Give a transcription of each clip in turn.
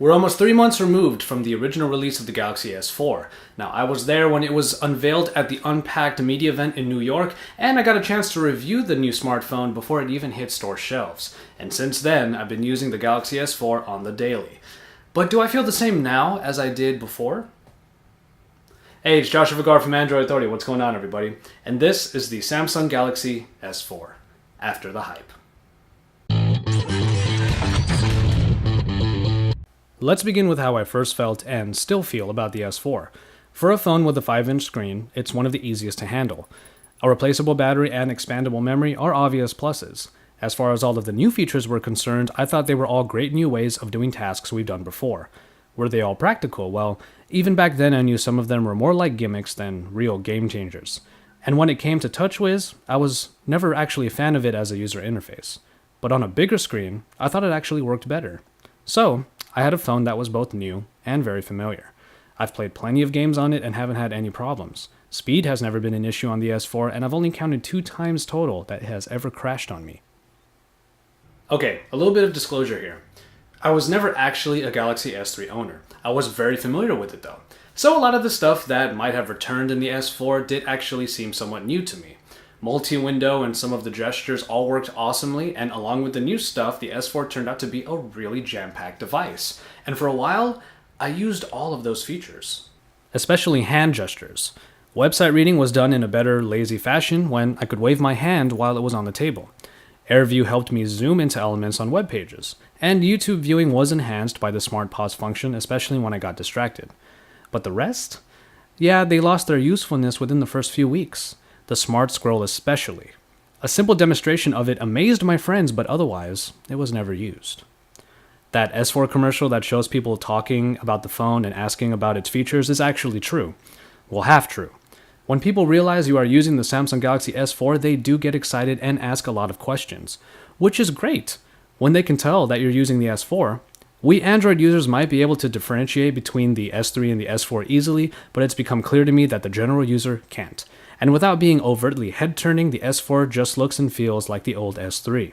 We're almost 3 months removed from the original release of the Galaxy S4. Now, I was there when it was unveiled at the Unpacked media event in New York, and I got a chance to review the new smartphone before it even hit store shelves. And since then, I've been using the Galaxy S4 on the daily. But do I feel the same now as I did before? Hey, it's Joshua Vergara from Android Authority. What's going on, everybody? And this is the Samsung Galaxy S4, after the hype. Let's begin with how I first felt and still feel about the S4. For a phone with a 5-inch screen, it's one of the easiest to handle. A replaceable battery and expandable memory are obvious pluses. As far as all of the new features were concerned, I thought they were all great new ways of doing tasks we've done before. Were they all practical? Well, even back then I knew some of them were more like gimmicks than real game changers. And when it came to TouchWiz, I was never actually a fan of it as a user interface. But on a bigger screen, I thought it actually worked better. So, I had a phone that was both new and very familiar. I've played plenty of games on it and haven't had any problems. Speed has never been an issue on the S4, and I've only counted 2 times total that it has ever crashed on me. Okay, a little bit of disclosure here. I was never actually a Galaxy S3 owner. I was very familiar with it though. So a lot of the stuff that might have returned in the S4 did actually seem somewhat new to me. Multi-window and some of the gestures all worked awesomely, and along with the new stuff, the S4 turned out to be a really jam-packed device. And for a while, I used all of those features. Especially hand gestures. Website reading was done in a better, lazy fashion when I could wave my hand while it was on the table. AirView helped me zoom into elements on web pages, and YouTube viewing was enhanced by the Smart Pause function, especially when I got distracted. But the rest? Yeah, they lost their usefulness within the first few weeks. The Smart Scroll especially. A simple demonstration of it amazed my friends, but otherwise, it was never used. That S4 commercial that shows people talking about the phone and asking about its features is actually true. Well, half true. When people realize you are using the Samsung Galaxy S4, they do get excited and ask a lot of questions, which is great. When they can tell that you're using the S4, we Android users might be able to differentiate between the S3 and the S4 easily, but it's become clear to me that the general user can't. And without being overtly head-turning, the S4 just looks and feels like the old S3.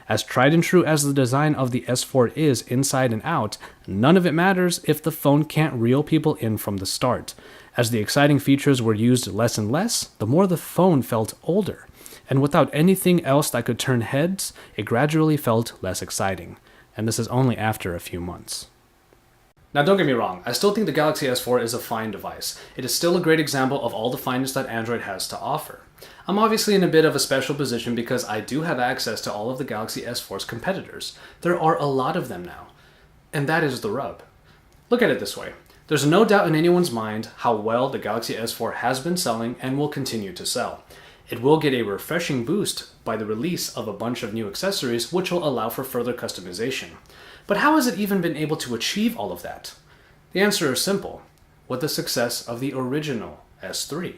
As tried and true as the design of the S4 is inside and out, none of it matters if the phone can't reel people in from the start. As the exciting features were used less and less, the more the phone felt older. And without anything else that could turn heads, it gradually felt less exciting. And this is only after a few months. Now don't get me wrong, I still think the Galaxy S4 is a fine device. It is still a great example of all the fineness that Android has to offer. I'm obviously in a bit of a special position because I do have access to all of the Galaxy S4's competitors. There are a lot of them now. And that is the rub. Look at it this way. There's no doubt in anyone's mind how well the Galaxy S4 has been selling and will continue to sell. It will get a refreshing boost by the release of a bunch of new accessories which will allow for further customization. But how has it even been able to achieve all of that? The answer is simple, with the success of the original S3.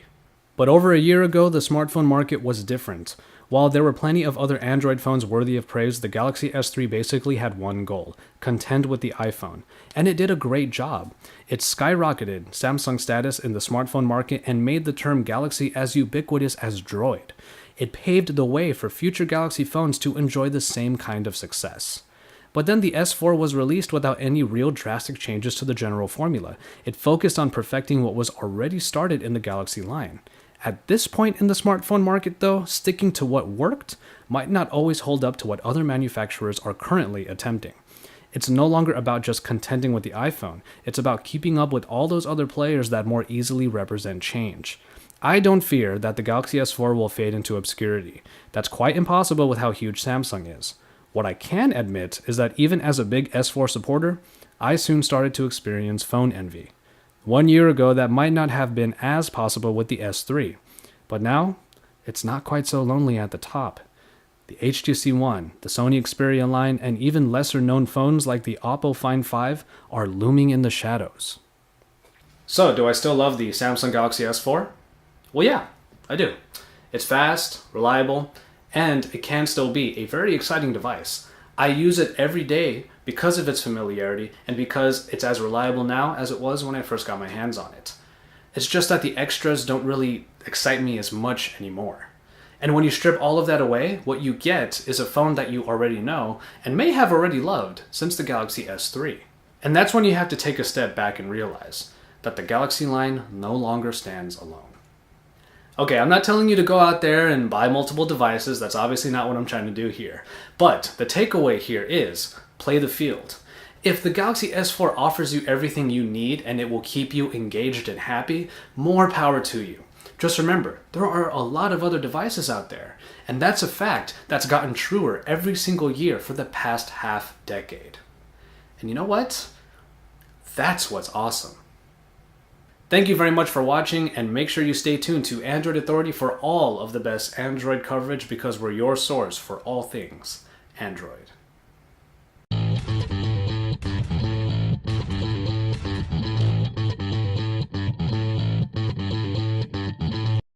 But over a year ago, the smartphone market was different. While there were plenty of other Android phones worthy of praise, the Galaxy S3 basically had one goal, contend with the iPhone. And it did a great job. It skyrocketed Samsung's status in the smartphone market and made the term Galaxy as ubiquitous as Droid. It paved the way for future Galaxy phones to enjoy the same kind of success. But then the S4 was released without any real drastic changes to the general formula. It focused on perfecting what was already started in the Galaxy line. At this point in the smartphone market though, sticking to what worked might not always hold up to what other manufacturers are currently attempting. It's no longer about just contending with the iPhone, it's about keeping up with all those other players that more easily represent change. I don't fear that the Galaxy S4 will fade into obscurity. That's quite impossible with how huge Samsung is. What I can admit is that even as a big S4 supporter, I soon started to experience phone envy. 1 year ago, that might not have been as possible with the S3. But now, it's not quite so lonely at the top. The HTC One, the Sony Xperia line, and even lesser-known phones like the Oppo Find 5 are looming in the shadows. So, do I still love the Samsung Galaxy S4? Well, yeah, I do. It's fast, reliable, and it can still be a very exciting device. I use it every day because of its familiarity and because it's as reliable now as it was when I first got my hands on it. It's just that the extras don't really excite me as much anymore. And when you strip all of that away, what you get is a phone that you already know and may have already loved since the Galaxy S3. And that's when you have to take a step back and realize that the Galaxy line no longer stands alone. Okay, I'm not telling you to go out there and buy multiple devices. That's obviously not what I'm trying to do here. But the takeaway here is play the field. If the Galaxy S4 offers you everything you need and it will keep you engaged and happy, more power to you. Just remember, there are a lot of other devices out there, and that's a fact that's gotten truer every single year for the past half decade. And you know what? That's what's awesome. Thank you very much for watching, and make sure you stay tuned to Android Authority for all of the best Android coverage, because we're your source for all things Android.